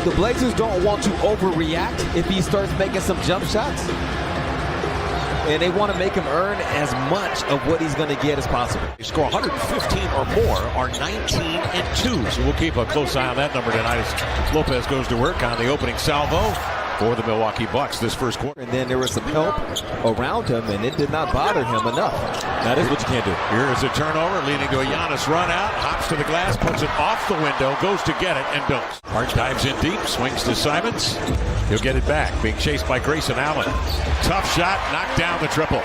The Blazers don't want to overreact if he starts making some jump shots. And they want to make him earn as much of what he's going to get as possible. They score 115 or more, are 19-2. So we'll keep a close eye on that number tonight as Lopez goes to work on the opening salvo for the Milwaukee Bucks this first quarter. And then there was some help around him, and it did not bother him enough. That is what you can't do. Here is a turnover leading to a Giannis run out, hops to the glass, puts it off the window, goes to get it, and dunks. Hart dives in deep, swings to Simons. He'll get it back, being chased by Grayson Allen. Tough shot, knocked down the triple.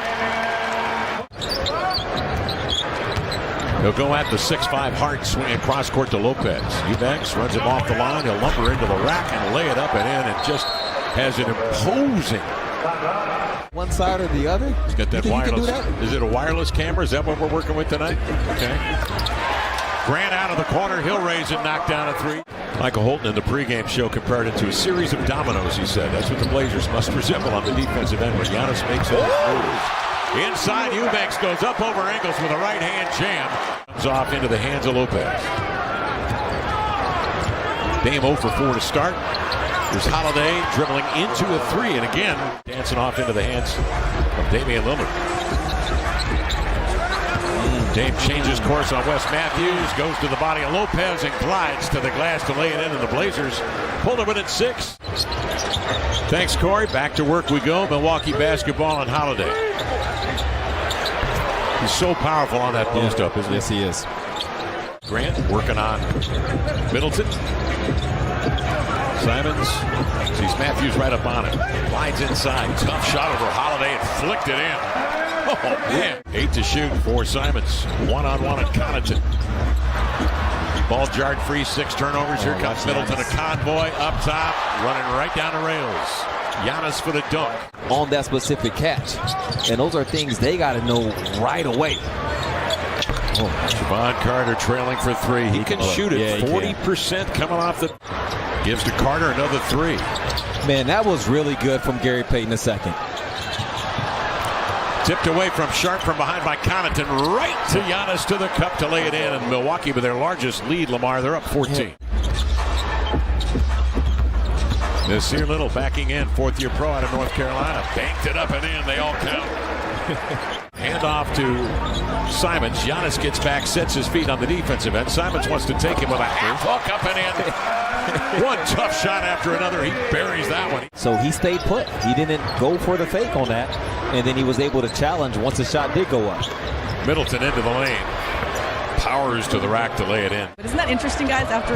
He'll go at the 6'5" Hart, swinging cross court to Lopez. Eubanks runs him off the line. He'll lumber into the rack and lay it up and in, and just has an imposing. One side or the other? He's got that wireless. Is it a wireless camera? Is that what we're working with tonight? Okay. Grant out of the corner. He'll raise it, knock down a three. Michael Holton in the pregame show compared it to a series of dominoes, he said. That's what the Blazers must resemble on the defensive end when Giannis makes it. Inside, Eubanks goes up over ankles with a right-hand jam. Comes off into the hands of Lopez. Dame 0 for 4 to start. There's Holiday dribbling into a three, and again, dancing off into the hands of Damian Lillard. Dame changes course on Wes Matthews, goes to the body of Lopez and glides to the glass to lay it in, and the Blazers pull it at 6. Thanks, Corey. Back to work we go. Milwaukee basketball on Holiday. He's so powerful on that post-up, isn't he? Yes, he is. Grant working on Middleton. Simons sees Matthews right up on it. Glides inside. Tough shot over Holiday and flicked it in. Oh, man. 8 to shoot for Simons. One-on-one at Connaughton. Ball jarred free. 6 turnovers. Here comes Middleton, a convoy up top, running right down the rails. Giannis for the dunk. On that specific catch. And those are things they got to know right away. Javon Carter trailing for 3. He can shoot it. 40% coming off the... Gives to Carter another 3. Man, that was really good from Gary Payton II. Tipped away from Sharp from behind by Connaughton. Right to Giannis to the cup to lay it in. And Milwaukee with their largest lead, Lamar. They're up 14. Nasir Little backing in. 4th-year pro out of North Carolina. Banked it up and in. They all count. Hand off to Simons. Giannis gets back, sets his feet on the defensive end. Simons wants to take him with a half hook up and in. One tough shot after another. He buries that one. So he stayed put. He didn't go for the fake on that. And then he was able to challenge once the shot did go up. Middleton into the lane. Powers to the rack to lay it in. But isn't that interesting, guys? After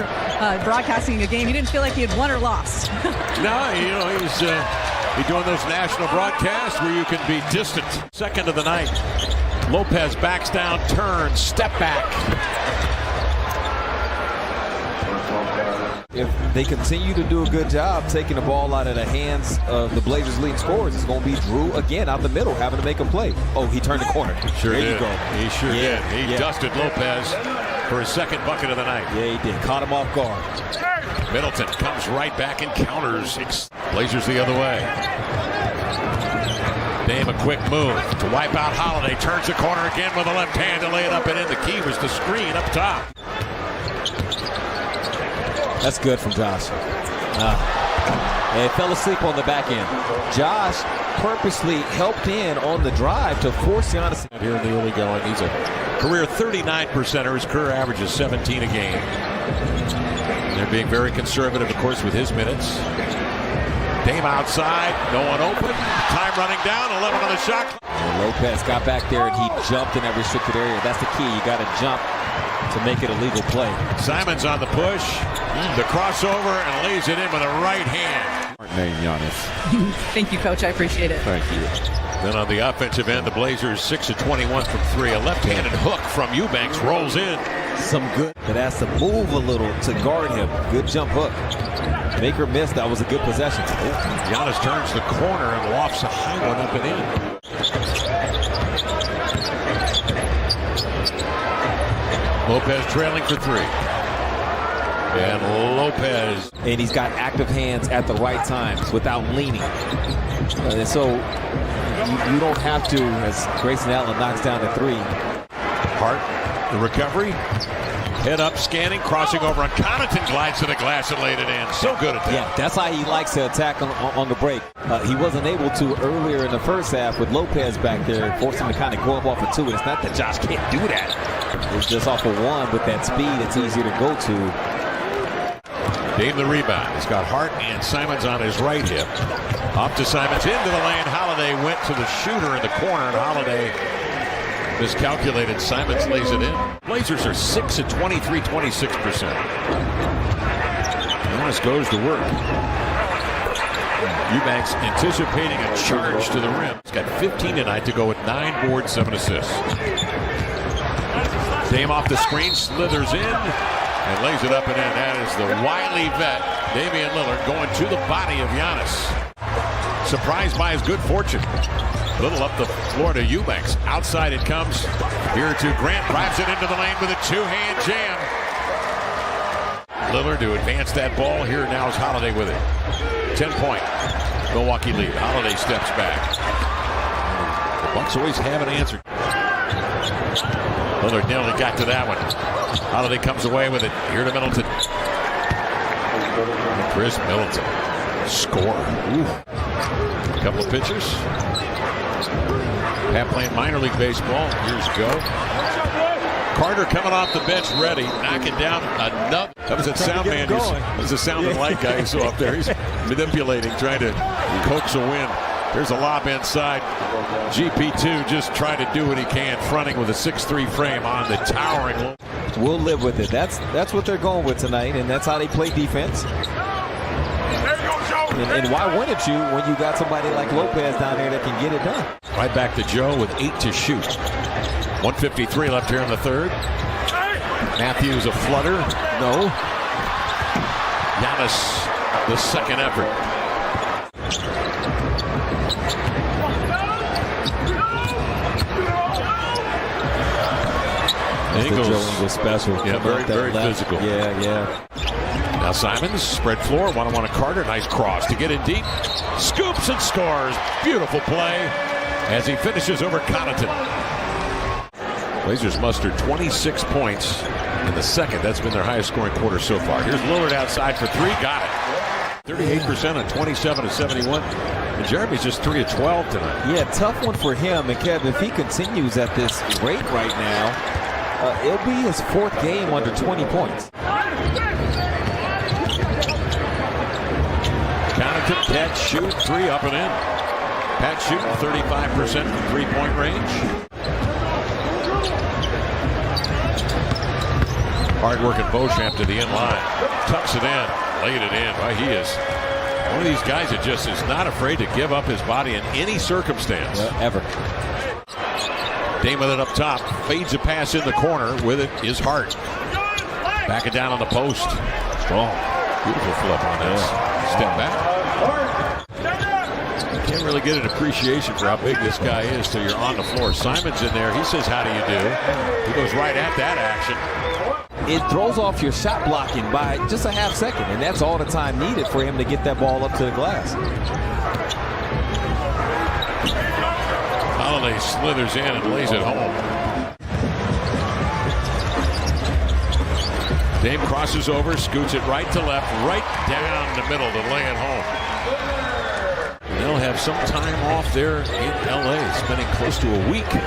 broadcasting a game, he didn't feel like he had won or lost. No, you know, he's doing those national broadcasts where you can be distant. Second of the night. Lopez backs down, turns, step back. If they continue to do a good job taking the ball out of the hands of the Blazers' leading scorers, it's going to be Drew again out the middle having to make a play. Oh, he turned the corner. Sure there did. You go. He sure did. He dusted Lopez for his second bucket of the night. Yeah, he did. Caught him off guard. Middleton comes right back and counters. Blazers the other way. Dame a quick move to wipe out Holiday. Turns the corner again with the left hand to lay it up and in. The key was the screen up top. That's good from Josh. And fell asleep on the back end. Josh purposely helped in on the drive to force Giannis. Here in the early going, he's a career 39%er. His career average is 17 a game. They're being very conservative, of course, with his minutes. Dame outside, no one open. Time running down, 11 on the shot clock. Lopez got back there and he jumped in that restricted area. That's the key. You got to jump to make it a legal play. Simons on the push, the crossover, and lays it in with a right hand. Name Giannis. Thank you, Coach. I appreciate it. Thank you. Then on the offensive end, the Blazers 6 of 21 from 3. A left-handed hook from Eubanks rolls in. Some good, but has to move a little to guard him. Good jump hook. Make or miss, that was a good possession. Giannis turns the corner and lofts a high one up and in. Lopez trailing for 3. And Lopez. And he's got active hands at the right times without leaning. And so you don't have to, as Grayson Allen knocks down the 3. Hart, the recovery. Head up, scanning, crossing over on Connaughton, glides to the glass and laid it in. So good at that. Yeah, that's how he likes to attack on the break. He wasn't able to earlier in the first half with Lopez back there, forced him to kind of go up off of 2. It's not that Josh can't do that. It's just off of 1 with that speed. It's easier to go to. Dame the rebound. He's got Hart and Simons on his right hip. Off to Simons, into the lane. Holiday went to the shooter in the corner, and Holiday miscalculated. Simons lays it in. Blazers are 6 at 23, 26%. Giannis goes to work. Eubanks anticipating a charge to the rim. He's got 15 tonight to go with 9 boards, 7 assists. Dame off the screen, slithers in, and lays it up and in. That is the wily vet, Damian Lillard, going to the body of Giannis. Surprised by his good fortune. A little up the floor to Eubanks. Outside it comes. Here to Grant. Drives it into the lane with a 2-hand jam. Lillard to advance that ball. Here now is Holiday with it. 10-point Milwaukee lead. Holiday steps back. The Bucks always have an answer. Lillard nearly got to that one. Holiday comes away with it. Here to Middleton. Chris Middleton. Score. Ooh. A couple of pitchers. Pat playing minor league baseball years ago. Carter coming off the bench ready, knocking down another. That was that sound man. That was the sound and light guy you saw up there. He's manipulating, trying to coax a win. There's a lob inside. GP2 just trying to do what he can, fronting with a 6'3" frame on the towering. We'll live with it. That's what they're going with tonight, and that's how they play defense. And why wouldn't you when you got somebody like Lopez down there that can get it done? Right back to Joe with 8 to shoot. 1:53 left here in the third. Matthews a flutter. No. Giannis, the second effort. Ingles was special. Yeah, very physical. Yeah. Now Simons, spread floor, one-on-one to Carter. Nice cross to get in deep. Scoops and scores. Beautiful play as he finishes over Connaughton. Blazers mustered 26 points in the second. That's been their highest scoring quarter so far. Here's Lillard outside for 3. Got it. 38% on 27 of 71. And Jeremy's just 3 of 12 tonight. Yeah, tough one for him. And Kev, if he continues at this rate right now, it'll be his 4th game under 20 points. Connaughton, catch, shoot, 3 up and in. Pat shooting 35% from 3-point range. Hard working Beauchamp to the end line. Tucks it in, laid it in. Well, he is one of these guys that just is not afraid to give up his body in any circumstance. Ever. Dame with it up top. Fades a pass in the corner. With it is Hart. Back it down on the post. Strong. Beautiful flip on this. Step back. You can't really get an appreciation for how big this guy is till you're on the floor. Simon's in there. He says, how do you do? He goes right at that action. It throws off your shot blocking by just a half second, and that's all the time needed for him to get that ball up to the glass. Holiday slithers in and lays it home. Dame crosses over, scoots it right to left, right down the middle to lay it home. And they'll have some time off there in LA, spending close to a week. And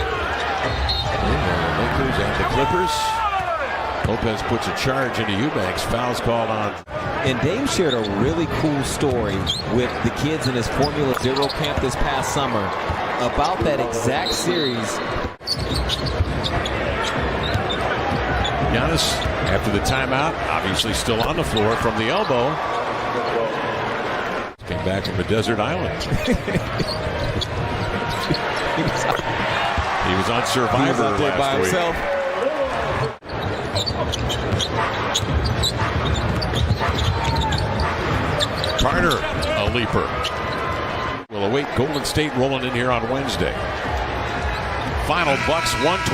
the Lakers and the Clippers. Lopez puts a charge into Eubanks. Fouls called on. And Dame shared a really cool story with the kids in his Formula Zero camp this past summer about that exact series. Giannis, after the timeout, obviously still on the floor from the elbow. Came back from a desert island. He was on Survivor out there last by week. himself. Carter, a leaper. We'll await Golden State rolling in here on Wednesday. Final Bucks 120.